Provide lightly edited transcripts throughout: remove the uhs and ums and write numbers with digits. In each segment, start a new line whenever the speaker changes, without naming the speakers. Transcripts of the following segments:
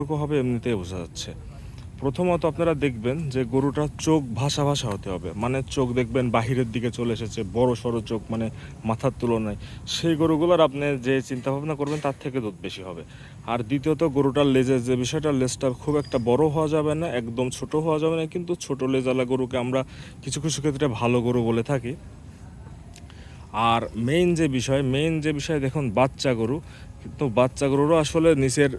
হবে এমনিতেই বোঝা যাচ্ছে। প্রথমত আপনারা দেখবেন যে গরুটার চোখ ভাসা ভাসা হতে হবে, মানে চোখ দেখবেন বাহিরের দিকে চলে এসেছে, বড় সড়ো চোখ, মানে মাথার তুলনায়। সেই গরুগুলোর আপনি যে চিন্তা ভাবনা করবেন তার থেকে দুধ বেশি হবে। আর দ্বিতীয়ত গরুটার লেজের যে বিষয়টা, লেজটা খুব একটা বড় হওয়া যাবে না, একদম ছোট হওয়া যাবে না, কিন্তু ছোট লেজালা গরুকে আমরা কিছু কিছু ক্ষেত্রে ভালো গরু বলে থাকি। আর মেইন যে বিষয় দেখুন, বাচ্চা গরু, কিন্তু বাচ্চা গরুরও আসলে নিচের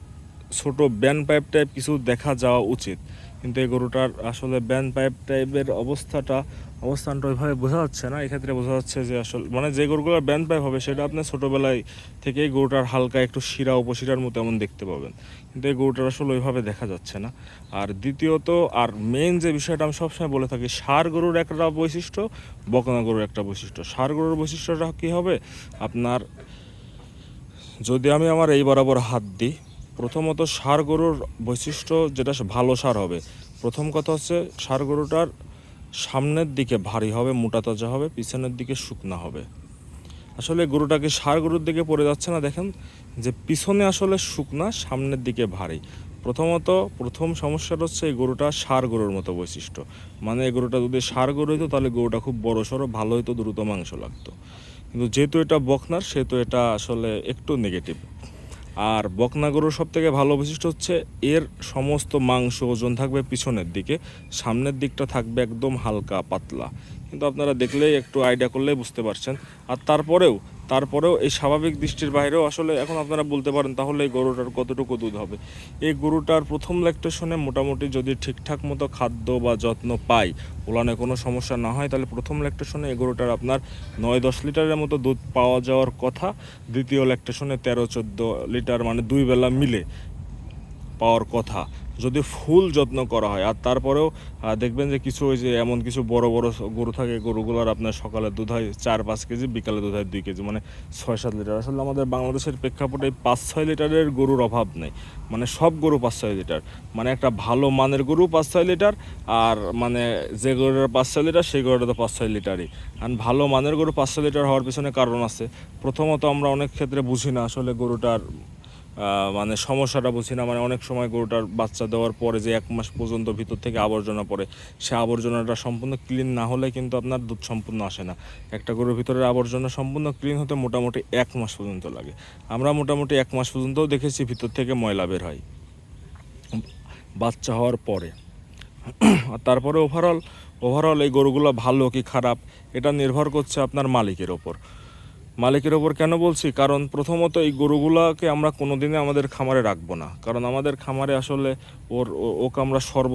ছোট ব্যান্ড পাইপ টাইপ কিছু দেখা যাওয়া উচিত, কিন্তু এই গরুটার আসলে ব্যান্ড পাইপ টাইপের অবস্থানটা ওইভাবে বোঝা যাচ্ছে না। এক্ষেত্রে বোঝা যাচ্ছে যে আসলে মানে যে গরুগুলোর ব্যান্ড পাইপ হবে সেটা আপনি ছোটোবেলায় থেকেই গরুটার হালকা একটু শিরা উপশিরার মতো এমন দেখতে পাবেন, কিন্তু এই গরুটার আসলে ওইভাবে দেখা যাচ্ছে না। আর দ্বিতীয়ত আর মেইন যে বিষয়টা আমি সবসময় বলে থাকি, ষাঁড় গরুর একটা বৈশিষ্ট্য, বকনা গরুর একটা বৈশিষ্ট্য। ষাঁড় গরুর বৈশিষ্ট্যটা কী হবে আপনার, যদি আমি আমার এই বরাবর হাত দিই, প্রথমত ষাঁড় গরুর বৈশিষ্ট্য যেটা ভালো ষাঁড় হবে, প্রথম কথা হচ্ছে ষাঁড় গরুটার সামনের দিকে ভারী হবে, মোটা তাজা হবে, পিছনের দিকে শুকনা হবে। আসলে গরুটাকে ষাঁড় গরুর দিকে পড়ে যাচ্ছে না, দেখেন যে পিছনে আসলে শুকনা, সামনের দিকে ভারী। প্রথম সমস্যাটা হচ্ছে এই গরুটা ষাঁড় গরুর মতো বৈশিষ্ট্য, মানে এই গরুটা যদি ষাঁড় গরু হইতো তাহলে গরুটা খুব বড় সড়ো ভালো হইতো, দ্রুত মাংস লাগতো। কিন্তু যেহেতু এটা বকনার, সেহেতু এটা আসলে একটু নেগেটিভ। আর বকনা গরুর সবথেকে ভালো বৈশিষ্ট্য হচ্ছে এর সমস্ত মাংস ওজন থাকবে পিছনের দিকে, সামনের দিকটা থাকবে একদম হালকা পাতলা। কিন্তু আপনারা দেখলেই একটু আইডিয়া করলেই বুঝতে পারছেন। আর তারপরেও এই স্বাভাবিক দৃষ্টির বাইরেও আসলে এখন আপনারা বলতে পারেন তাহলে এই গরুটার কতটুকু দুধ হবে। এই গরুটার প্রথম ল্যাকটেশনে মোটামুটি যদি ঠিকঠাক মতো খাদ্য বা যত্ন পাই, ওলানে কোনো সমস্যা না হয়, তাহলে প্রথম ল্যাকটেশনে এই গরুটার আপনার 9-10 লিটারের মতো দুধ পাওয়া যাওয়ার কথা। দ্বিতীয় ল্যাকটেশনে 13-14 লিটার, মানে 2 বেলা মিলে পাওয়ার কথা, যদি ফুল যত্ন করা হয়। আর তারপরেও দেখবেন যে কিছু ওই যে এমন কিছু বড় বড় গরু থাকে, গরুগুলোর আপনার সকালে দুধ হয় 4-5 কেজি, বিকালে দুধ হয় 2 কেজি, মানে 6-7 লিটার। আসলে আমাদের বাংলাদেশের প্রেক্ষাপটে 5-6 লিটারের গরুর অভাব নেই, মানে সব গরু 5-6 লিটার, মানে একটা ভালো মানের গরু 5-6 লিটার। আর মানে যে গরুটার 5-6 লিটার সেই গরুটা তো 5-6 লিটারই। আর ভালো মানের গরু 5-6 লিটার হওয়ার পিছনে কারণ আছে। প্রথমত আমরা অনেক ক্ষেত্রে বুঝি না আসলে গরুটার মানে সমস্যাটা বুঝি না, মানে অনেক সময় গরুটার বাচ্চা দেওয়ার পরে যে 1 মাস পর্যন্ত ভিতর থেকে আবর্জনা পড়ে, সে আবর্জনাটা সম্পূর্ণ ক্লিন না হলে কিন্তু আপনার দুধ সম্পূর্ণ আসে না। একটা গরুর ভিতরের আবর্জনা সম্পূর্ণ ক্লিন হতে মোটামুটি 1 মাস পর্যন্ত লাগে। আমরা মোটামুটি 1 মাস পর্যন্তও দেখেছি ভিতর থেকে ময়লা বের হয় বাচ্চা হওয়ার পরে। আর তারপরে ওভারঅল এই গরুগুলো ভালো কি খারাপ এটা নির্ভর করছে আপনার মালিকের ওপর। কেন বলছি, কারণ প্রথমত এই গরুগুলোকে আমরা কোনোদিনই আমাদের খামারে রাখবো না, কারণ আমাদের খামারে আসলে ওকে আমরা